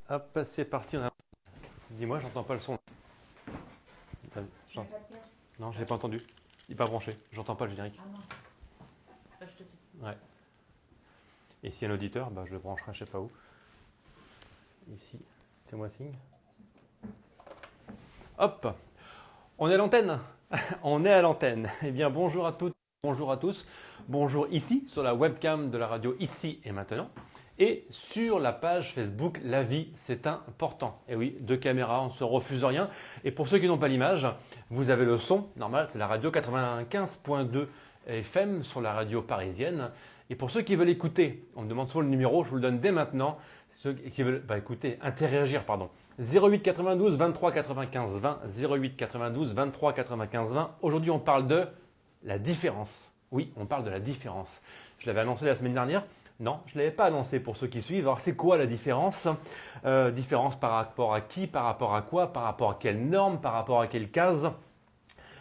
Hop, c'est parti. Dis-moi, j'entends pas le son. J'en- Non, je l'ai pas entendu. Il n'est pas branché. J'entends pas le générique. Ah non. Je te fais ça. Ouais. Et s'il y a un auditeur, bah, je le brancherai je sais pas où. Ici, fais-moi signe. Hop, on est à l'antenne. On est à l'antenne. Eh bien, bonjour à toutes, bonjour à tous. Bonjour ici, sur la webcam de la radio Ici et Maintenant. Et sur la page Facebook, la vie, c'est important. Et oui, deux caméras, on ne se refuse rien. Et pour ceux qui n'ont pas l'image, vous avez le son, normal, c'est la radio 95.2 FM sur la radio parisienne. Et pour ceux qui veulent écouter, on me demande souvent le numéro, je vous le donne dès maintenant. Ceux qui veulent écouter, interagir, pardon. 08 92 23 95 20, 08 92 23 95 20. Aujourd'hui, on parle de la différence. Oui, on parle de la différence. Je l'avais annoncé la semaine dernière. Non, je ne l'avais pas annoncé pour ceux qui suivent. Alors, c'est quoi la différence Différence par rapport à qui, par rapport à quoi, par rapport à quelle norme, par rapport à quelle case?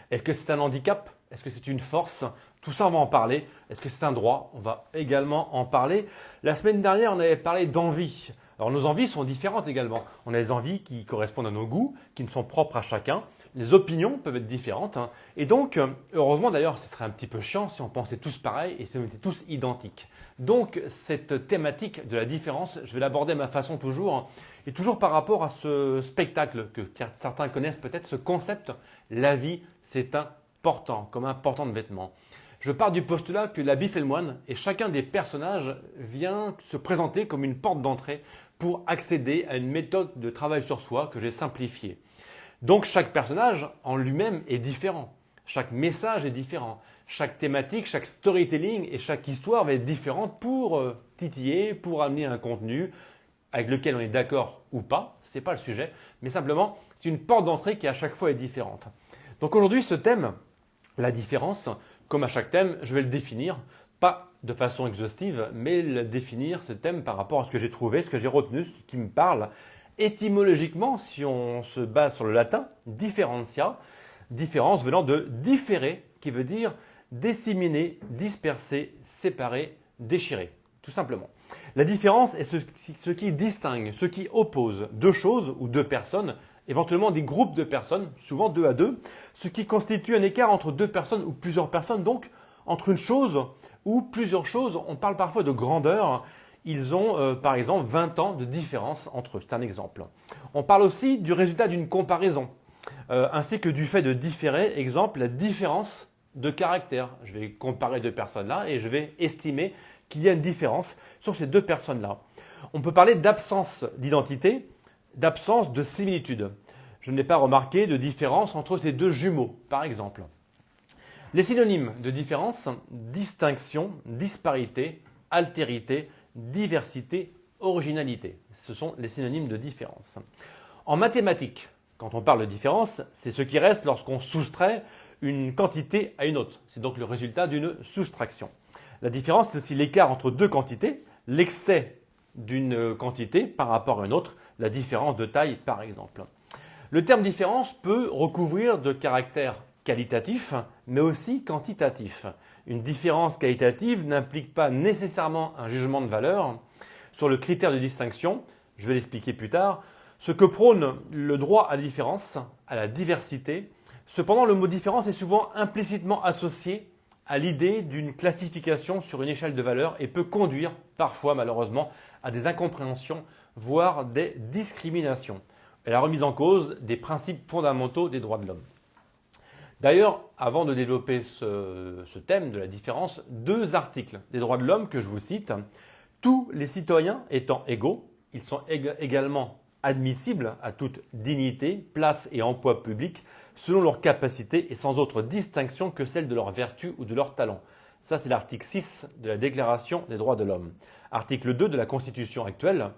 Est-ce que c'est un handicap? Est-ce que c'est une force? Tout ça, on va en parler. Est-ce que c'est un droit? On va également en parler. La semaine dernière, on avait parlé d'envie. Alors, nos envies sont différentes également. On a des envies qui correspondent à nos goûts, qui ne sont propres à chacun. Les opinions peuvent être différentes. Et donc, heureusement d'ailleurs, ce serait un petit peu chiant si on pensait tous pareil et si on était tous identiques. Donc, cette thématique de la différence, je vais l'aborder à ma façon toujours. Et toujours par rapport à ce spectacle que certains connaissent peut-être, ce concept, la vie, c'est important, comme un portant de vêtements. Je pars du postulat que l'habit fait le moine et chacun des personnages vient se présenter comme une porte d'entrée pour accéder à une méthode de travail sur soi que j'ai simplifiée. Donc chaque personnage en lui-même est différent, chaque message est différent, chaque thématique, chaque storytelling et chaque histoire va être différente pour titiller, pour amener un contenu avec lequel on est d'accord ou pas, ce n'est pas le sujet, mais simplement c'est une porte d'entrée qui à chaque fois est différente. Donc aujourd'hui ce thème, la différence, comme à chaque thème, je vais le définir, pas de façon exhaustive, mais le définir ce thème par rapport à ce que j'ai trouvé, ce que j'ai retenu, ce qui me parle. Étymologiquement, si on se base sur le latin, differentia, différence venant de différer, qui veut dire disséminer, disperser, séparer, déchirer, tout simplement. La différence est ce qui distingue, ce qui oppose deux choses ou deux personnes, éventuellement des groupes de personnes, souvent deux à deux, ce qui constitue un écart entre deux personnes ou plusieurs personnes, donc entre une chose ou plusieurs choses. On parle parfois de grandeur. Ils ont par exemple 20 ans de différence entre eux. C'est un exemple. On parle aussi du résultat d'une comparaison, ainsi que du fait de différer. Exemple, la différence de caractère. Je vais comparer deux personnes là et je vais estimer qu'il y a une différence sur ces deux personnes-là. On peut parler d'absence d'identité, d'absence de similitude. Je n'ai pas remarqué de différence entre ces deux jumeaux, par exemple. Les synonymes de différence, distinction, disparité, altérité, diversité, originalité. Ce sont les synonymes de différence. En mathématiques, quand on parle de différence, c'est ce qui reste lorsqu'on soustrait une quantité à une autre. C'est donc le résultat d'une soustraction. La différence, c'est aussi l'écart entre deux quantités, l'excès d'une quantité par rapport à une autre, la différence de taille par exemple. Le terme différence peut recouvrir de caractères qualitatifs, mais aussi quantitatifs. Une différence qualitative n'implique pas nécessairement un jugement de valeur sur le critère de distinction, je vais l'expliquer plus tard, ce que prône le droit à la différence, à la diversité. Cependant, le mot différence est souvent implicitement associé à l'idée d'une classification sur une échelle de valeurs et peut conduire parfois malheureusement à des incompréhensions, voire des discriminations et la remise en cause des principes fondamentaux des droits de l'homme. D'ailleurs, avant de développer ce thème de la différence, deux articles des droits de l'homme que je vous cite. Tous les citoyens étant égaux, ils sont également admissibles à toute dignité, place et emploi public selon leurs capacités et sans autre distinction que celle de leur vertu ou de leur talent. Ça, c'est l'article 6 de la Déclaration des droits de l'homme. Article 2 de la Constitution actuelle.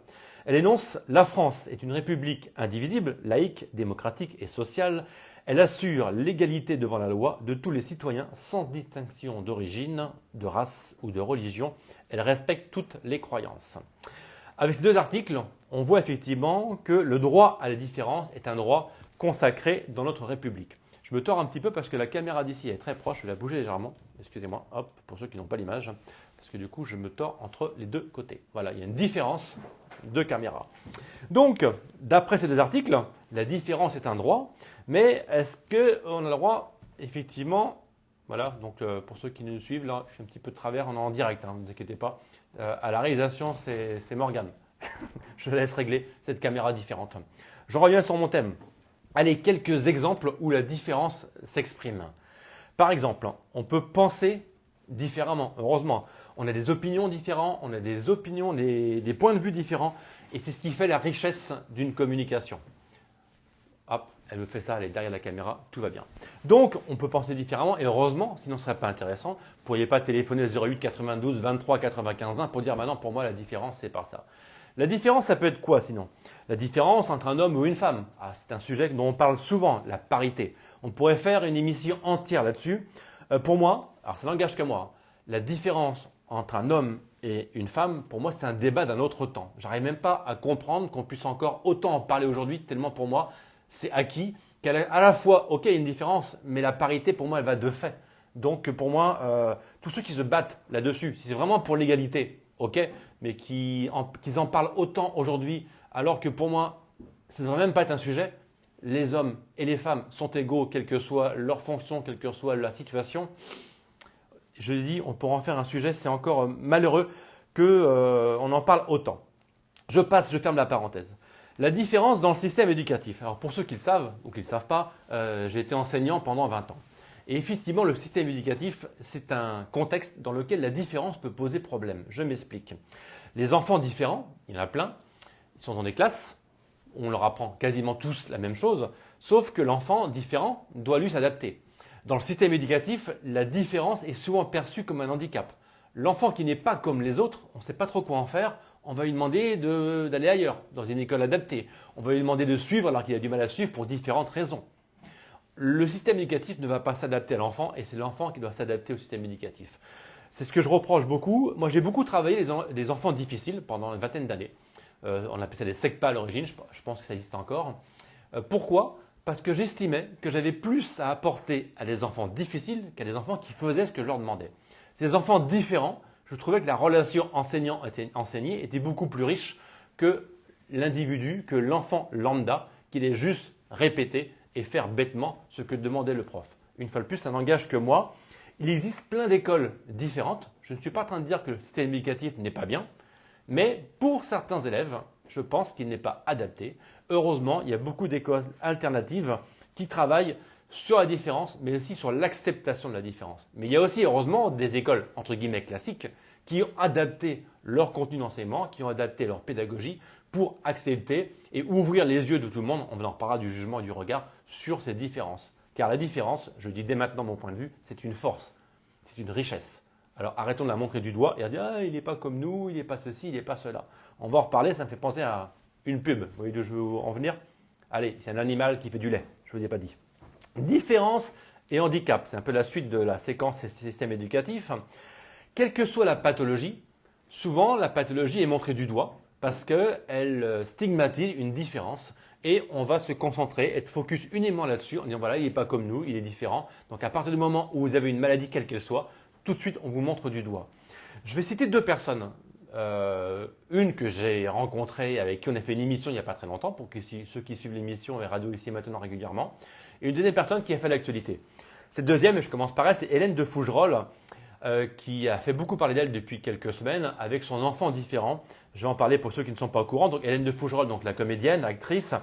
Elle énonce « La France est une république indivisible, laïque, démocratique et sociale. Elle assure l'égalité devant la loi de tous les citoyens sans distinction d'origine, de race ou de religion. Elle respecte toutes les croyances. » Avec ces deux articles, on voit effectivement que le droit à la différence est un droit consacré dans notre République. Je me tords un petit peu parce que la caméra d'ici est très proche, je vais la bouger légèrement. Excusez-moi, hop, pour ceux qui n'ont pas l'image, parce que du coup, je me tords entre les deux côtés. Voilà, il y a une différence de caméra. Donc, d'après ces deux articles, la différence est un droit, mais est-ce qu'on a le droit, effectivement, voilà, donc pour ceux qui nous suivent, là, je suis un petit peu de travers, on est en direct, ne vous inquiétez pas. À la réalisation, c'est Morgane. Je laisse régler cette caméra différente. Je reviens sur mon thème. Allez, quelques exemples où la différence s'exprime. Par exemple, on peut penser différemment, heureusement. On a des opinions différentes, on a des opinions, des points de vue différents, et c'est ce qui fait la richesse d'une communication. Hop, elle me fait ça, elle est derrière la caméra, tout va bien. Donc, on peut penser différemment, et heureusement, sinon ce ne serait pas intéressant. Vous ne pourriez pas téléphoner au 08 92 23 95 20 pour dire maintenant, pour moi, la différence, c'est par ça. La différence, ça peut être quoi sinon? La différence entre un homme ou une femme. Ah, c'est un sujet dont on parle souvent, la parité. On pourrait faire une émission entière là-dessus. Pour moi, alors ça n'engage que moi, la différence entre un homme et une femme, pour moi, c'est un débat d'un autre temps. J'arrive même pas à comprendre qu'on puisse encore autant en parler aujourd'hui, tellement pour moi, c'est acquis qu'à la fois, ok, il y a une différence, mais la parité, pour moi, elle va de fait. Donc, pour moi, tous ceux qui se battent là-dessus, si c'est vraiment pour l'égalité, ok, mais qu'ils en parlent autant aujourd'hui, alors que pour moi, ça ne devrait même pas être un sujet. Les hommes et les femmes sont égaux, quelle que soit leur fonction, quelle que soit la situation. Je dis, on pourra en faire un sujet, c'est encore malheureux qu'on en parle autant. Je ferme la parenthèse. La différence dans le système éducatif. Alors pour ceux qui le savent ou qui ne le savent pas, j'ai été enseignant pendant 20 ans. Et effectivement, le système éducatif, c'est un contexte dans lequel la différence peut poser problème. Je m'explique. Les enfants différents, il y en a plein, ils sont dans des classes, on leur apprend quasiment tous la même chose, sauf que l'enfant différent doit lui s'adapter. Dans le système éducatif, la différence est souvent perçue comme un handicap. L'enfant qui n'est pas comme les autres, on ne sait pas trop quoi en faire, on va lui demander d'aller ailleurs, dans une école adaptée. On va lui demander de suivre alors qu'il a du mal à suivre pour différentes raisons. Le système éducatif ne va pas s'adapter à l'enfant et c'est l'enfant qui doit s'adapter au système éducatif. C'est ce que je reproche beaucoup. Moi, j'ai beaucoup travaillé les enfants difficiles pendant une vingtaine d'années. On appelait ça des SECPA à l'origine, je pense que ça existe encore. Pourquoi ? Parce que j'estimais que j'avais plus à apporter à des enfants difficiles qu'à des enfants qui faisaient ce que je leur demandais. Ces enfants différents, je trouvais que la relation enseignant-enseigné était beaucoup plus riche que l'individu, que l'enfant lambda, qui allait juste répéter et faire bêtement ce que demandait le prof. Une fois de plus, ça n'engage que moi. Il existe plein d'écoles différentes. Je ne suis pas en train de dire que le système éducatif n'est pas bien, mais pour certains élèves, je pense qu'il n'est pas adapté. Heureusement, il y a beaucoup d'écoles alternatives qui travaillent sur la différence, mais aussi sur l'acceptation de la différence. Mais il y a aussi, heureusement, des écoles, entre guillemets, classiques, qui ont adapté leur contenu d'enseignement, qui ont adapté leur pédagogie pour accepter et ouvrir les yeux de tout le monde. On en reparlera du jugement et du regard sur ces différences. Car la différence, je dis dès maintenant mon point de vue, c'est une force, c'est une richesse. Alors arrêtons de la montrer du doigt et à dire ah, il n'est pas comme nous, il n'est pas ceci, il n'est pas cela. On va en reparler, ça me fait penser à une pub. Vous voyez d'où je veux en venir? Allez, c'est un animal qui fait du lait, je ne vous ai pas dit. Différence et handicap, c'est un peu la suite de la séquence des systèmes éducatifs. Quelle que soit la pathologie, souvent la pathologie est montrée du doigt parce qu'elle stigmatise une différence et on va se concentrer, être focus uniquement là-dessus en disant voilà, il n'est pas comme nous, il est différent. Donc à partir du moment où vous avez une maladie quelle qu'elle soit, tout de suite on vous montre du doigt. Je vais citer deux personnes. Une que j'ai rencontrée, avec qui on a fait une émission il n'y a pas très longtemps, pour que ceux qui suivent l'émission et Radio Ici Maintenant régulièrement, et une deuxième personne qui a fait l'actualité. Cette deuxième, et je commence par elle, c'est Hélène de Fougerolles, qui a fait beaucoup parler d'elle depuis quelques semaines avec son enfant différent. Je vais en parler pour ceux qui ne sont pas au courant. Donc Hélène de Fougerolles, donc la comédienne, l'actrice,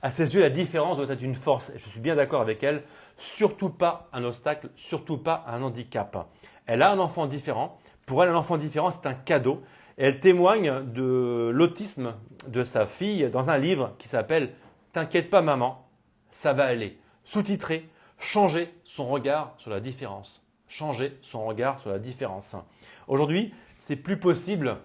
à ses yeux, la différence doit être une force. Je suis bien d'accord avec elle, surtout pas un obstacle, surtout pas un handicap. Elle a un enfant différent. Pour elle, un enfant différent, c'est un cadeau. Et elle témoigne de l'autisme de sa fille dans un livre qui s'appelle « T'inquiète pas maman, ça va aller ». Sous-titré « Changer son regard sur la différence ». Changer son regard sur la différence. Aujourd'hui, c'est plus possible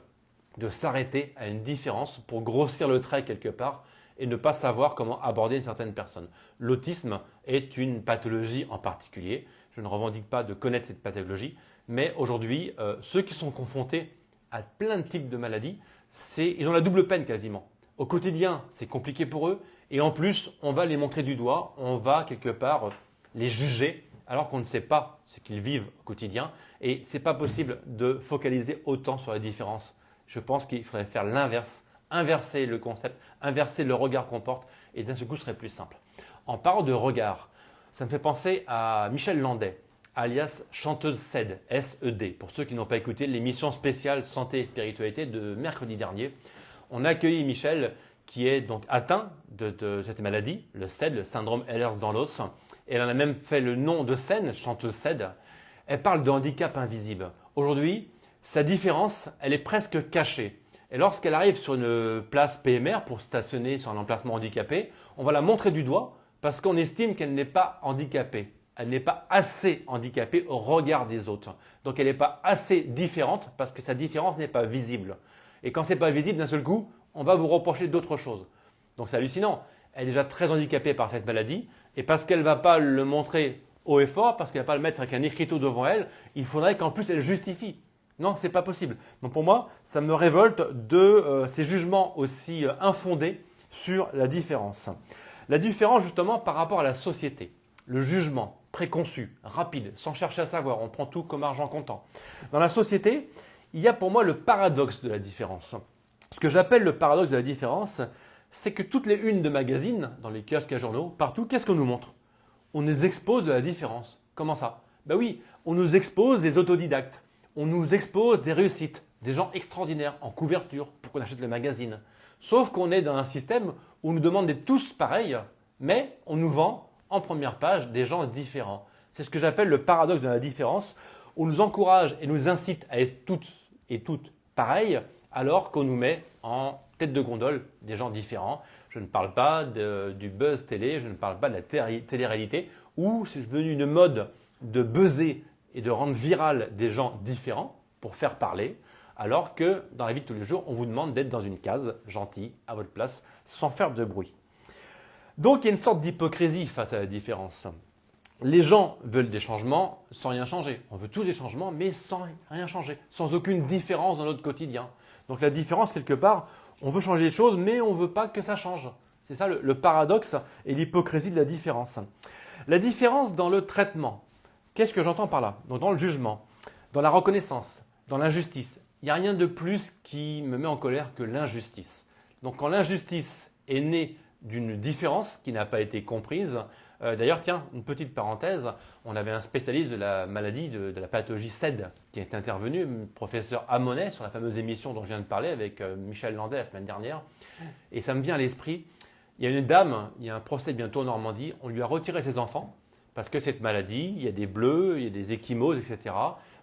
de s'arrêter à une différence pour grossir le trait quelque part et ne pas savoir comment aborder une certaine personne. L'autisme est une pathologie en particulier. Je ne revendique pas de connaître cette pathologie, mais aujourd'hui, ceux qui sont confrontés à plein de types de maladies, ils ont la double peine quasiment. Au quotidien, c'est compliqué pour eux et en plus, on va les montrer du doigt, on va quelque part les juger alors qu'on ne sait pas ce qu'ils vivent au quotidien et ce n'est pas possible de focaliser autant sur la différence. Je pense qu'il faudrait faire l'inverse, inverser le concept, inverser le regard qu'on porte et d'un seul coup ce serait plus simple. En parlant de regard, ça me fait penser à Michel Landais, alias chanteuse SED, S-E-D. Pour ceux qui n'ont pas écouté l'émission spéciale Santé et Spiritualité de mercredi dernier, on a accueilli Michel qui est donc atteint de cette maladie, le SED, le syndrome Ehlers-Danlos. Elle en a même fait le nom de scène, chanteuse SED. Elle parle de handicap invisible. Aujourd'hui, sa différence, elle est presque cachée. Et lorsqu'elle arrive sur une place PMR pour stationner sur un emplacement handicapé, on va la montrer du doigt parce qu'on estime qu'elle n'est pas handicapée. Elle n'est pas assez handicapée au regard des autres. Donc elle n'est pas assez différente parce que sa différence n'est pas visible. Et quand ce n'est pas visible d'un seul coup, on va vous reprocher d'autres choses. Donc c'est hallucinant. Elle est déjà très handicapée par cette maladie et parce qu'elle ne va pas le montrer haut et fort, parce qu'elle ne va pas le mettre avec un écriteau devant elle, il faudrait qu'en plus elle justifie. Non, ce n'est pas possible. Donc pour moi, ça me révolte de ces jugements aussi infondés sur la différence. La différence justement par rapport à la société. Le jugement préconçu, rapide, sans chercher à savoir, on prend tout comme argent comptant. Dans la société, il y a pour moi le paradoxe de la différence. Ce que j'appelle le paradoxe de la différence, c'est que toutes les unes de magazines, dans les kiosques à journaux, partout, qu'est-ce qu'on nous montre? On nous expose de la différence. Comment ça? Ben oui, on nous expose des autodidactes, on nous expose des réussites, des gens extraordinaires en couverture pour qu'on achète le magazine. Sauf qu'on est dans un système où on nous demande d'être tous pareils, mais on nous vend en première page des gens différents. C'est ce que j'appelle le paradoxe de la différence. On nous encourage et nous incite à être toutes et toutes pareilles, alors qu'on nous met en tête de gondole des gens différents. Je ne parle pas du buzz télé, je ne parle pas de la télé-réalité, où c'est devenu une mode de buzzer et de rendre viral des gens différents pour faire parler, alors que dans la vie de tous les jours, on vous demande d'être dans une case, gentil, à votre place, sans faire de bruit. Donc il y a une sorte d'hypocrisie face à la différence. Les gens veulent des changements sans rien changer. On veut tous des changements, mais sans rien changer, sans aucune différence dans notre quotidien. Donc la différence, quelque part, on veut changer les choses, mais on ne veut pas que ça change. C'est ça le paradoxe et l'hypocrisie de la différence. La différence dans le traitement. Qu'est-ce que j'entends par là? Donc dans le jugement, dans la reconnaissance, dans l'injustice. Il n'y a rien de plus qui me met en colère que l'injustice. Donc quand l'injustice est née d'une différence qui n'a pas été comprise. D'ailleurs, tiens, une petite parenthèse, on avait un spécialiste de la maladie, de la pathologie SED qui est intervenu, le professeur Amonet, sur la fameuse émission dont je viens de parler avec Michel Landais la semaine dernière. Et ça me vient à l'esprit, il y a une dame, il y a un procès bientôt en Normandie, on lui a retiré ses enfants parce que cette maladie, il y a des bleus, il y a des ecchymoses, etc.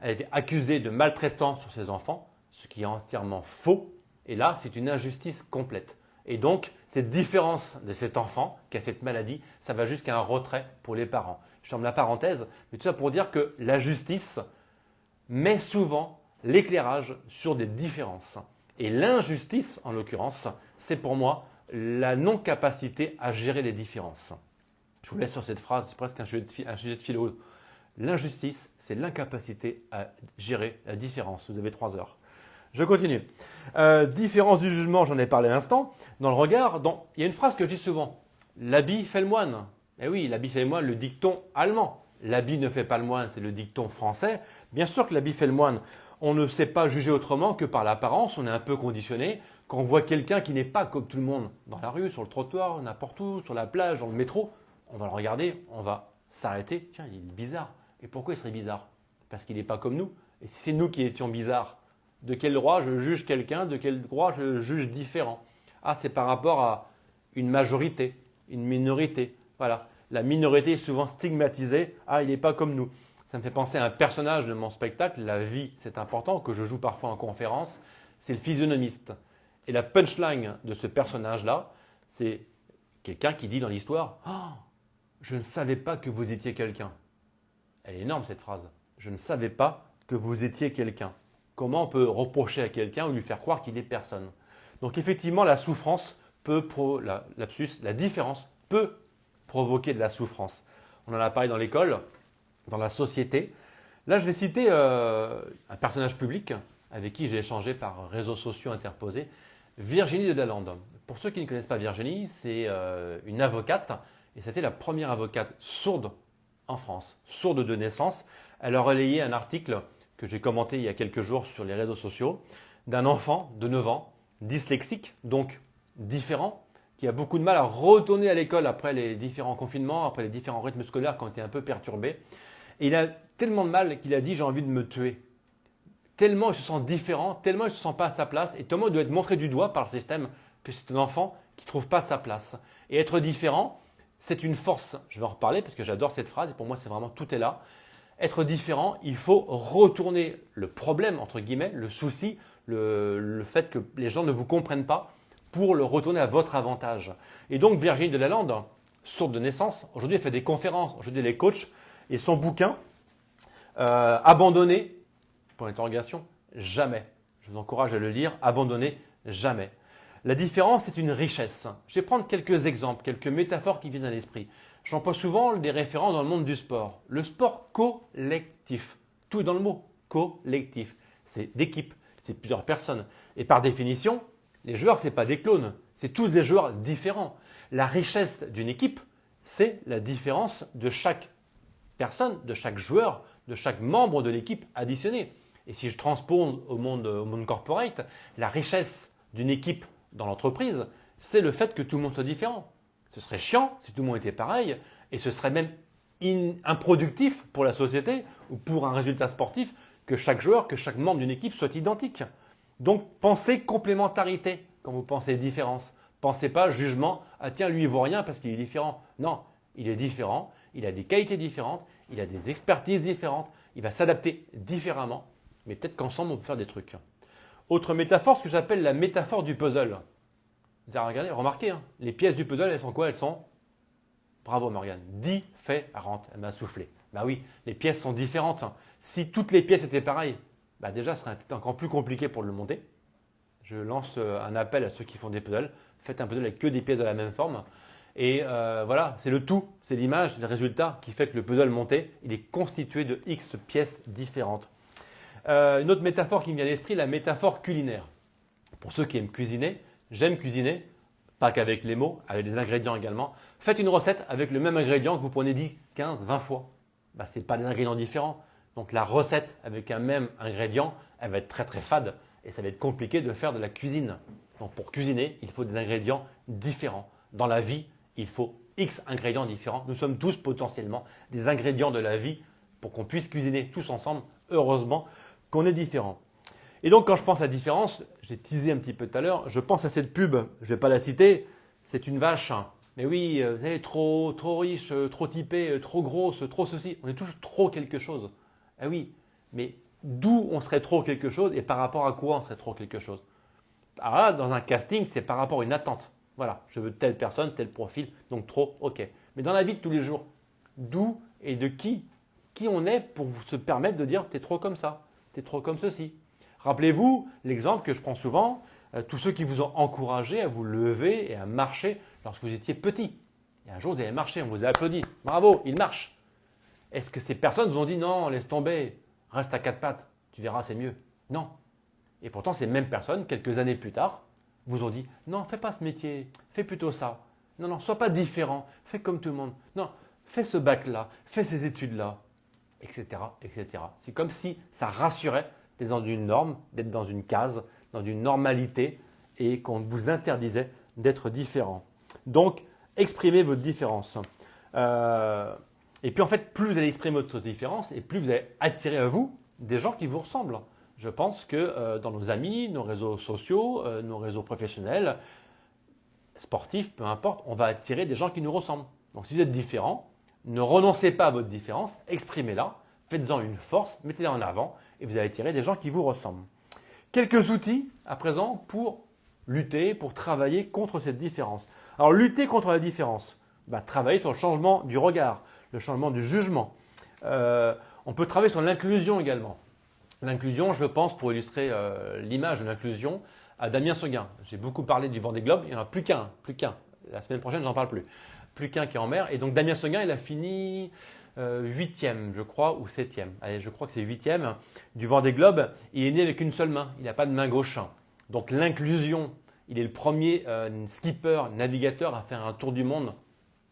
Elle a été accusée de maltraitance sur ses enfants, ce qui est entièrement faux. Et là, c'est une injustice complète. Et donc, cette différence de cet enfant qui a cette maladie, ça va jusqu'à un retrait pour les parents. Je ferme la parenthèse, mais tout ça pour dire que la justice met souvent l'éclairage sur des différences. Et l'injustice, en l'occurrence, c'est pour moi la non-capacité à gérer les différences. Je vous laisse sur cette phrase, c'est presque un sujet de philo. L'injustice, c'est l'incapacité à gérer la différence. Vous avez 3 heures. Je continue. Différence du jugement, j'en ai parlé à l'instant. Dans le regard, il y a une phrase que je dis souvent. L'habit fait le moine. Eh oui, l'habit fait le moine, le dicton allemand. L'habit ne fait pas le moine, c'est le dicton français. Bien sûr que l'habit fait le moine. On ne sait pas juger autrement que par l'apparence. On est un peu conditionné. Quand on voit quelqu'un qui n'est pas comme tout le monde, dans la rue, sur le trottoir, n'importe où, sur la plage, dans le métro, on va le regarder, on va s'arrêter. Tiens, il est bizarre. Et pourquoi il serait bizarre? Parce qu'il n'est pas comme nous. Et si c'est nous qui étions bizarres, de quel droit je juge quelqu'un, de quel droit je juge différent? Ah, c'est par rapport à une majorité, une minorité. Voilà. La minorité est souvent stigmatisée. Ah, il n'est pas comme nous. Ça me fait penser à un personnage de mon spectacle, La vie, c'est important, que je joue parfois en conférence. C'est le physionomiste. Et la punchline de ce personnage-là, c'est quelqu'un qui dit dans l'histoire « Oh, je ne savais pas que vous étiez quelqu'un. » Elle est énorme cette phrase. Je ne savais pas que vous étiez quelqu'un. Comment on peut reprocher à quelqu'un ou lui faire croire qu'il est personne? Donc effectivement, la souffrance la différence peut provoquer de la souffrance. On en a parlé dans l'école, dans la société. Là, je vais citer un personnage public avec qui j'ai échangé par réseaux sociaux interposés, Virginie de Lalande. Pour ceux qui ne connaissent pas Virginie, c'est une avocate et c'était la première avocate sourde en France, sourde de naissance. Elle a relayé un article que j'ai commenté il y a quelques jours sur les réseaux sociaux, d'un enfant de 9 ans dyslexique, donc différent, qui a beaucoup de mal à retourner à l'école après les différents confinements, après les différents rythmes scolaires qui ont été un peu perturbés. Et il a tellement de mal qu'il a dit « j'ai envie de me tuer ». Tellement il se sent différent, tellement il ne se sent pas à sa place, et tellement il doit être montré du doigt par le système que c'est un enfant qui ne trouve pas sa place. Et être différent, c'est une force. Je vais en reparler parce que j'adore cette phrase et pour moi c'est vraiment tout est là. Être différent, il faut retourner le problème, entre guillemets, le souci, le fait que les gens ne vous comprennent pas pour le retourner à votre avantage. Et donc Virginie Delalande, sourde de naissance, aujourd'hui elle fait des conférences, aujourd'hui elle est coach et son bouquin Abandonner, pour l'interrogation, jamais. Je vous encourage à le lire, Abandonner, jamais. La différence, c'est une richesse. Je vais prendre quelques exemples, quelques métaphores qui viennent à l'esprit. J'emploie souvent des références dans le monde du sport. Le sport collectif, tout est dans le mot collectif. C'est d'équipe, c'est plusieurs personnes. Et par définition, les joueurs, ce n'est pas des clones, c'est tous des joueurs différents. La richesse d'une équipe, c'est la différence de chaque personne, de chaque joueur, de chaque membre de l'équipe additionné. Et si je transpose au monde corporate, la richesse d'une équipe dans l'entreprise, c'est le fait que tout le monde soit différent. Ce serait chiant si tout le monde était pareil et ce serait même improductif pour la société ou pour un résultat sportif que chaque joueur, que chaque membre d'une équipe soit identique. Donc pensez complémentarité quand vous pensez différence. Pensez pas jugement, ah tiens lui il vaut rien parce qu'il est différent. Non, il est différent, il a des qualités différentes, il a des expertises différentes, il va s'adapter différemment, mais peut-être qu'ensemble on peut faire des trucs. Autre métaphore, ce que j'appelle la métaphore du puzzle. Vous avez regardé, remarquez, hein, les pièces du puzzle, elles sont quoi? Elles sont, bravo Morgane, différentes. Elle m'a soufflé. Bah oui, les pièces sont différentes. Si toutes les pièces étaient pareilles, bah déjà ce serait encore plus compliqué pour le monter. Je lance un appel à ceux qui font des puzzles. Faites un puzzle avec que des pièces de la même forme. Et voilà, c'est le tout, c'est l'image, le résultat qui fait que le puzzle monté, il est constitué de X pièces différentes. Une autre métaphore qui me vient à l'esprit, la métaphore culinaire. Pour ceux qui aiment cuisiner, j'aime cuisiner, pas qu'avec les mots, avec des ingrédients également. Faites une recette avec le même ingrédient que vous prenez 10, 15, 20 fois. Bah, ce n'est pas des ingrédients différents. Donc la recette avec un même ingrédient, elle va être très très fade et ça va être compliqué de faire de la cuisine. Donc pour cuisiner, il faut des ingrédients différents. Dans la vie, il faut X ingrédients différents. Nous sommes tous potentiellement des ingrédients de la vie pour qu'on puisse cuisiner tous ensemble, heureusement qu'on est différents. Et donc quand je pense à différence, j'ai teasé un petit peu tout à l'heure, je pense à cette pub, je ne vais pas la citer, c'est une vache. Mais oui, vous savez, trop riche, trop typé, trop grosse, trop ceci, on est tous trop quelque chose. Ah oui, mais d'où on serait trop quelque chose et par rapport à quoi on serait trop quelque chose? Alors là, dans un casting, c'est par rapport à une attente. Voilà, je veux telle personne, tel profil, donc trop, ok. Mais dans la vie de tous les jours, d'où et de qui on est pour se permettre de dire t'es trop comme ça, t'es trop comme ceci. Rappelez-vous l'exemple que je prends souvent, tous ceux qui vous ont encouragé à vous lever et à marcher lorsque vous étiez petit. Et un jour, vous avez marché, on vous a applaudi. Bravo, il marche. Est-ce que ces personnes vous ont dit non, laisse tomber, reste à quatre pattes, tu verras, c'est mieux? Non. Et pourtant, ces mêmes personnes, quelques années plus tard, vous ont dit non, fais pas ce métier, fais plutôt ça. Non, non, sois pas différent, fais comme tout le monde. Non, fais ce bac-là, fais ces études-là, etc., etc. C'est comme si ça rassurait d'être dans une norme, d'être dans une case, dans une normalité et qu'on vous interdisait d'être différent. Donc, exprimez votre différence. Et puis en fait, plus vous allez exprimer votre différence et plus vous allez attirer à vous des gens qui vous ressemblent. Je pense que dans nos amis, nos réseaux sociaux, nos réseaux professionnels, sportifs, peu importe, on va attirer des gens qui nous ressemblent. Donc si vous êtes différent, ne renoncez pas à votre différence, exprimez-la, faites-en une force, mettez-la en avant et vous allez attirer des gens qui vous ressemblent. Quelques outils à présent pour lutter, pour travailler contre cette différence. Alors lutter contre la différence, travailler sur le changement du regard, le changement du jugement. On peut travailler sur l'inclusion également. L'inclusion, je pense, pour illustrer l'image de l'inclusion, à Damien Seguin. J'ai beaucoup parlé du Vendée Globe, il n'y en a plus qu'un. La semaine prochaine, j'en parle plus. Plus qu'un qui est en mer. Et donc Damien Seguin, il a fini 8e, je crois, ou 7e. Allez, je crois que c'est 8e du Vendée Globe. Il est né avec une seule main, il n'a pas de main gauche. Donc l'inclusion, il est le premier skipper, navigateur à faire un tour du monde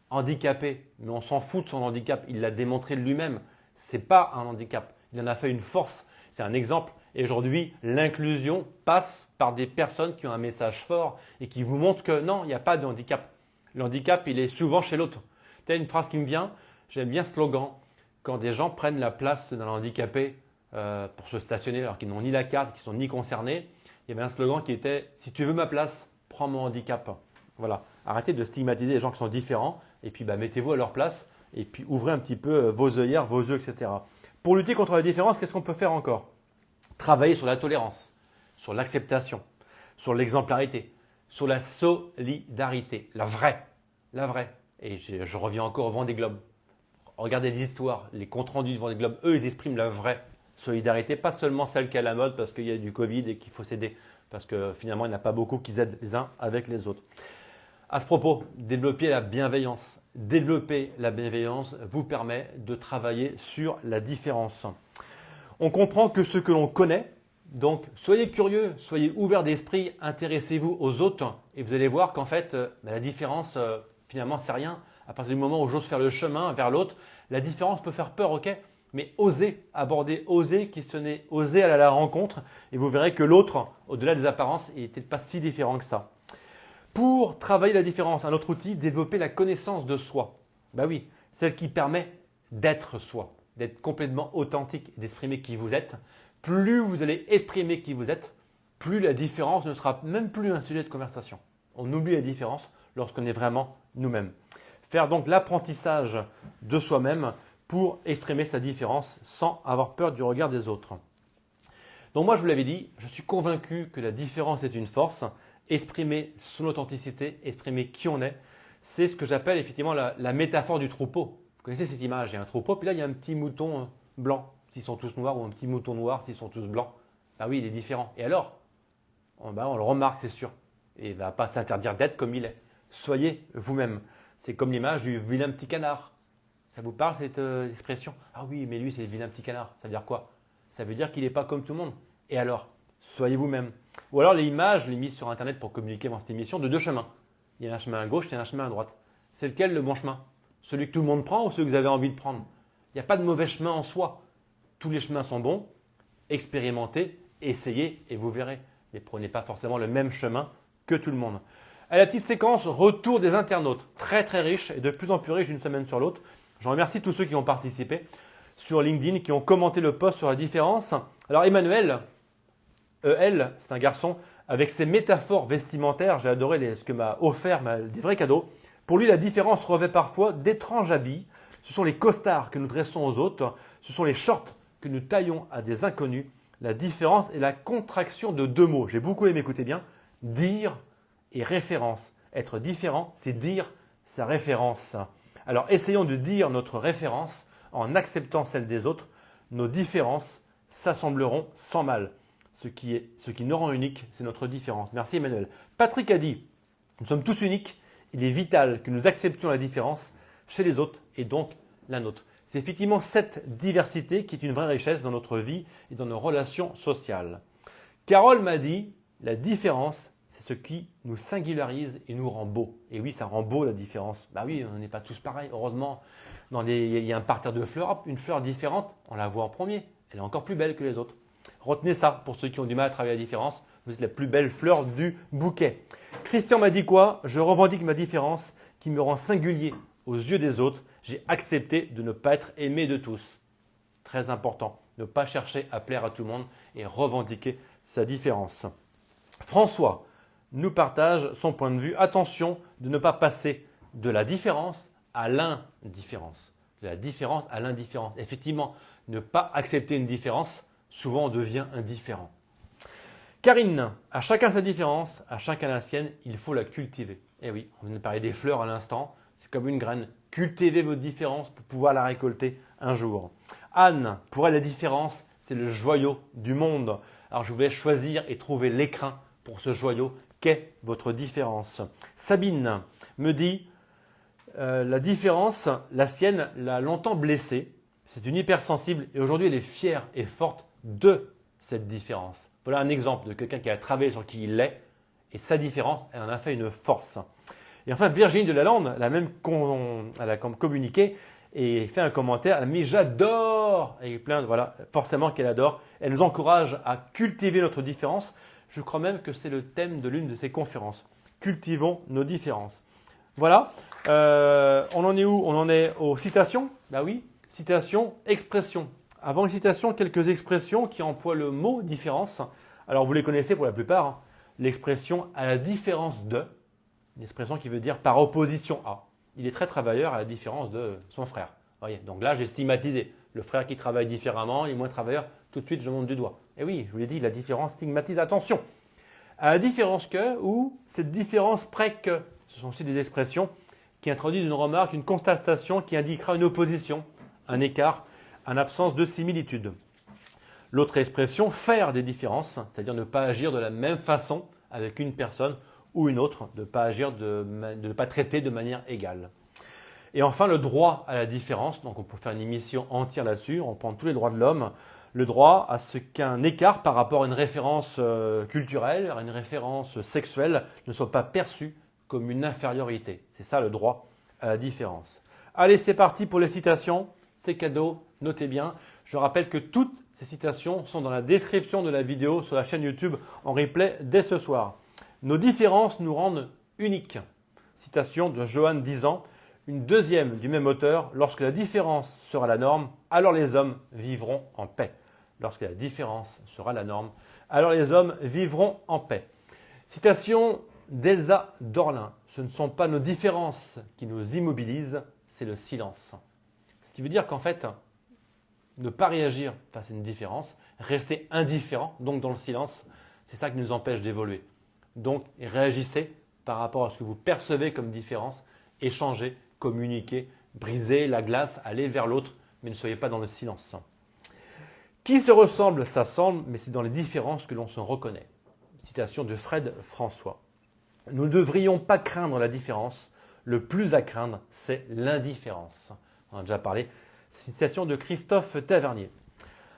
handicapé. Mais on s'en fout de son handicap, il l'a démontré de lui-même. Ce n'est pas un handicap, il en a fait une force. C'est un exemple Et aujourd'hui, l'inclusion passe par des personnes qui ont un message fort et qui vous montrent que non, il n'y a pas de handicap. Le handicap, il est souvent chez l'autre. Tu as une phrase qui me vient, j'aime bien ce slogan, quand des gens prennent la place d'un handicapé pour se stationner alors qu'ils n'ont ni la carte, qu'ils ne sont ni concernés, il y avait un slogan qui était « Si tu veux ma place, prends mon handicap ». Voilà, arrêtez de stigmatiser les gens qui sont différents et puis mettez-vous à leur place et puis ouvrez un petit peu vos œillères, vos yeux, etc. Pour lutter contre la différence, qu'est-ce qu'on peut faire encore? Travailler sur la tolérance, sur l'acceptation, sur l'exemplarité, sur la solidarité, la vraie. Et je reviens encore au Vendée Globe. Regardez l'histoire, les comptes rendus du Vendée Globe, eux, ils expriment la vraie solidarité, pas seulement celle qui est à la mode parce qu'il y a du Covid et qu'il faut s'aider, parce que finalement, il n'y en a pas beaucoup qui s'aident les uns avec les autres. À ce propos, développer la bienveillance. Développer la bienveillance vous permet de travailler sur la différence. On comprend que ce que l'on connaît, donc soyez curieux, soyez ouverts d'esprit, intéressez-vous aux autres et vous allez voir qu'en fait, la différence, finalement, c'est rien. À partir du moment où j'ose faire le chemin vers l'autre, la différence peut faire peur, ok? Mais osez aborder, osez questionner, osez aller à la rencontre et vous verrez que l'autre, au-delà des apparences, il n'est peut-être pas si différent que ça. Pour travailler la différence, un autre outil, développer la connaissance de soi. Ben oui, celle qui permet d'être soi, d'être complètement authentique, d'exprimer qui vous êtes. Plus vous allez exprimer qui vous êtes, plus la différence ne sera même plus un sujet de conversation. On oublie la différence lorsqu'on est vraiment nous-mêmes. Faire donc l'apprentissage de soi-même pour exprimer sa différence sans avoir peur du regard des autres. Donc moi, je vous l'avais dit, je suis convaincu que la différence est une force. Exprimer son authenticité, exprimer qui on est, c'est ce que j'appelle effectivement la métaphore du troupeau. Vous connaissez cette image, il y a un troupeau, puis là il y a un petit mouton blanc, s'ils sont tous noirs, ou un petit mouton noir, s'ils sont tous blancs. Ah oui, il est différent. Et alors on le remarque, c'est sûr. Et il ne va pas s'interdire d'être comme il est. Soyez vous-même. C'est comme l'image du vilain petit canard. Ça vous parle cette expression? Ah oui, mais lui c'est le vilain petit canard. Ça veut dire quoi? Ça veut dire qu'il n'est pas comme tout le monde. Et alors, soyez vous-même. Ou alors les images, je les mis sur internet pour communiquer dans cette émission, de deux chemins. Il y a un chemin à gauche et un chemin à droite. C'est lequel le bon chemin? Celui que tout le monde prend ou celui que vous avez envie de prendre? Il n'y a pas de mauvais chemin en soi. Tous les chemins sont bons. Expérimentez, essayez et vous verrez. Mais prenez pas forcément le même chemin que tout le monde. À la petite séquence, retour des internautes. Très très riche et de plus en plus riche d'une semaine sur l'autre. Je remercie tous ceux qui ont participé sur LinkedIn, qui ont commenté le post sur la différence. Alors Emmanuel, EL, c'est un garçon avec ses métaphores vestimentaires. J'ai adoré ce que m'a offert, des vrais cadeaux. Pour lui, la différence revêt parfois d'étranges habits. Ce sont les costards que nous dressons aux autres. Ce sont les shorts que nous taillons à des inconnus. La différence est la contraction de deux mots. J'ai beaucoup aimé, écoutez bien, dire et référence. Être différent, c'est dire sa référence. Alors, essayons de dire notre référence en acceptant celle des autres. Nos différences s'assembleront sans mal. Ce qui nous rend unique, c'est notre différence. Merci Emmanuel. Patrick a dit, nous sommes tous uniques. Il est vital que nous acceptions la différence chez les autres et donc la nôtre. C'est effectivement cette diversité qui est une vraie richesse dans notre vie et dans nos relations sociales. Carole m'a dit, la différence, c'est ce qui nous singularise et nous rend beau. Et oui, ça rend beau la différence. Bah oui, on n'est pas tous pareils. Heureusement, il y a un parterre de fleurs, hop, une fleur différente, on la voit en premier. Elle est encore plus belle que les autres. Retenez ça pour ceux qui ont du mal à travailler la différence. Vous êtes la plus belle fleur du bouquet. Christian m'a dit quoi? Je revendique ma différence qui me rend singulier aux yeux des autres. J'ai accepté de ne pas être aimé de tous. Très important, ne pas chercher à plaire à tout le monde et revendiquer sa différence. François nous partage son point de vue. Attention de ne pas passer de la différence à l'indifférence. De la différence à l'indifférence. Effectivement, ne pas accepter une différence, souvent on devient indifférent. Karine, à chacun sa différence, à chacun la sienne, il faut la cultiver. Et oui, on vient de parler des fleurs à l'instant, c'est comme une graine. Cultivez votre différence pour pouvoir la récolter un jour. Anne, pour elle la différence, c'est le joyau du monde. Alors je vais choisir et trouver l'écrin pour ce joyau qu'est votre différence. Sabine me dit, la différence, la sienne, l'a longtemps blessée. C'est une hypersensible et aujourd'hui elle est fière et forte de cette différence. Voilà un exemple de quelqu'un qui a travaillé sur qui il est et sa différence, elle en a fait une force. Et enfin Virginie de Lalande, elle a communiqué et fait un commentaire. Elle a mis j'adore et plein de voilà, forcément qu'elle adore. Elle nous encourage à cultiver notre différence. Je crois même que c'est le thème de l'une de ses conférences. Cultivons nos différences. Voilà. On en est où? On en est aux citations. Bah oui, citation, expression. Avant les citations, quelques expressions qui emploient le mot différence. Alors vous les connaissez pour la plupart. Hein. L'expression à la différence de, une expression qui veut dire par opposition à. Il est très travailleur à la différence de son frère. Voyez, donc là, j'ai stigmatisé. Le frère qui travaille différemment, il est moins travailleur. Tout de suite, je monte du doigt. Et oui, je vous l'ai dit, la différence stigmatise. Attention, à la différence que ou cette différence près que. Ce sont aussi des expressions qui introduisent une remarque, une constatation qui indiquera une opposition, un écart, une absence de similitude. L'autre expression, faire des différences, c'est-à-dire ne pas agir de la même façon avec une personne ou une autre, de ne pas traiter de manière égale. Et enfin, le droit à la différence, donc on peut faire une émission entière là-dessus, on prend tous les droits de l'homme, le droit à ce qu'un écart par rapport à une référence culturelle, à une référence sexuelle, ne soit pas perçu comme une infériorité. C'est ça le droit à la différence. Allez, c'est parti pour les citations, c'est cadeau, notez bien. Je rappelle que toutes ces citations sont dans la description de la vidéo sur la chaîne YouTube en replay dès ce soir. Nos différences nous rendent uniques. Citation de Johan Dizan. Une deuxième du même auteur. Lorsque la différence sera la norme, alors les hommes vivront en paix. Lorsque la différence sera la norme, alors les hommes vivront en paix. Citation d'Elsa Dorlin. Ce ne sont pas nos différences qui nous immobilisent, c'est le silence. Ce qui veut dire qu'en fait, ne pas réagir face à une différence, rester indifférent, donc dans le silence, c'est ça qui nous empêche d'évoluer. Donc réagissez par rapport à ce que vous percevez comme différence, échangez, communiquez, brisez la glace, allez vers l'autre, mais ne soyez pas dans le silence. Qui se ressemble s'assemble, mais c'est dans les différences que l'on se reconnaît. Citation de Fred François. Nous ne devrions pas craindre la différence, le plus à craindre, c'est l'indifférence. On en a déjà parlé. Citation de Christophe Tavernier.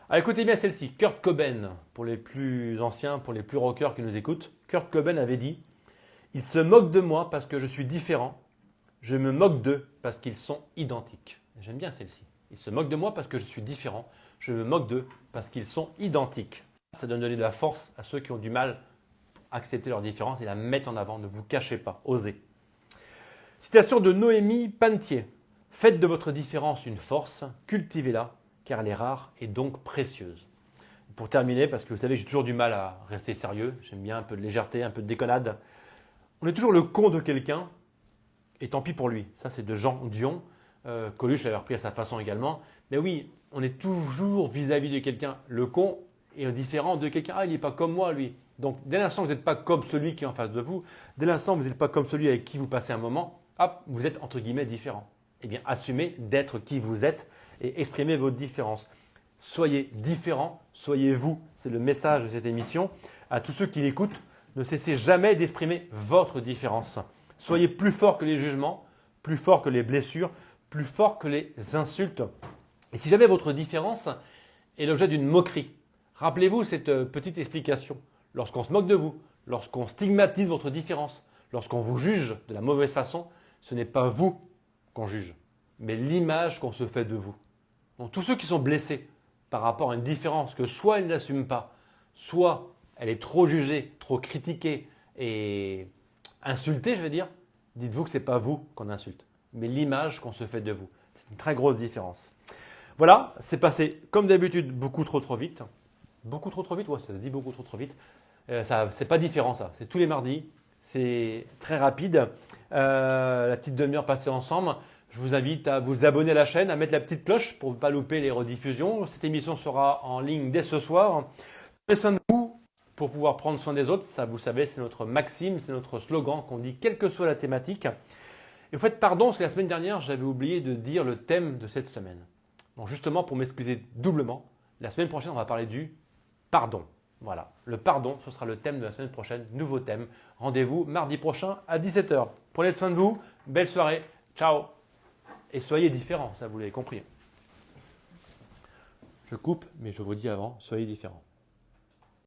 Alors écoutez bien celle-ci, Kurt Cobain, pour les plus anciens, pour les plus rockers qui nous écoutent. Kurt Cobain avait dit « Ils se moquent de moi parce que je suis différent, je me moque d'eux parce qu'ils sont identiques. » J'aime bien celle-ci. Ils se moquent de moi parce que je suis différent, je me moque d'eux parce qu'ils sont identiques. Ça donne de la force à ceux qui ont du mal à accepter leur différence et la mettre en avant. Ne vous cachez pas, osez. Citation de Noémie Panetier. Faites de votre différence une force, cultivez-la, car elle est rare et donc précieuse. Pour terminer, parce que vous savez, j'ai toujours du mal à rester sérieux, j'aime bien un peu de légèreté, un peu de déconnade. On est toujours le con de quelqu'un, et tant pis pour lui. Ça, c'est de Jean Dion. Coluche l'avait repris à sa façon également. Mais oui, on est toujours vis-à-vis de quelqu'un le con et différent de quelqu'un. Ah, il n'est pas comme moi, lui. Donc, dès l'instant que vous n'êtes pas comme celui qui est en face de vous, dès l'instant que vous n'êtes pas comme celui avec qui vous passez un moment, hop, vous êtes entre guillemets différent. Eh bien, assumez d'être qui vous êtes et exprimez votre différence. Soyez différent, soyez vous. C'est le message de cette émission. À tous ceux qui l'écoutent, ne cessez jamais d'exprimer votre différence. Soyez plus fort que les jugements, plus fort que les blessures, plus fort que les insultes. Et si jamais votre différence est l'objet d'une moquerie, rappelez-vous cette petite explication. Lorsqu'on se moque de vous, lorsqu'on stigmatise votre différence, lorsqu'on vous juge de la mauvaise façon, ce n'est pas vous qu'on juge, mais l'image qu'on se fait de vous. Donc tous ceux qui sont blessés par rapport à une différence que soit ils n'assument pas, soit elle est trop jugée, trop critiquée et insultée, je veux dire, dites-vous que ce n'est pas vous qu'on insulte, mais l'image qu'on se fait de vous. C'est une très grosse différence. Voilà, c'est passé comme d'habitude beaucoup trop vite. Beaucoup trop vite, ouais, ça se dit beaucoup trop vite. C'est pas différent ça, c'est tous les mardis, c'est très rapide. La petite demi-heure passée ensemble. Je vous invite à vous abonner à la chaîne, à mettre la petite cloche pour ne pas louper les rediffusions. Cette émission sera en ligne dès ce soir. Prenez soin de vous pour pouvoir prendre soin des autres. Ça, vous savez, c'est notre maxime, c'est notre slogan qu'on dit quelle que soit la thématique. Et vous faites pardon parce que la semaine dernière, j'avais oublié de dire le thème de cette semaine. Donc justement, pour m'excuser doublement, la semaine prochaine, on va parler du pardon. Voilà, le pardon, ce sera le thème de la semaine prochaine, nouveau thème. Rendez-vous mardi prochain à 17 h. Prenez soin de vous, belle soirée, ciao. Et soyez différents, ça vous l'avez compris. Je coupe, mais je vous dis avant, soyez différents.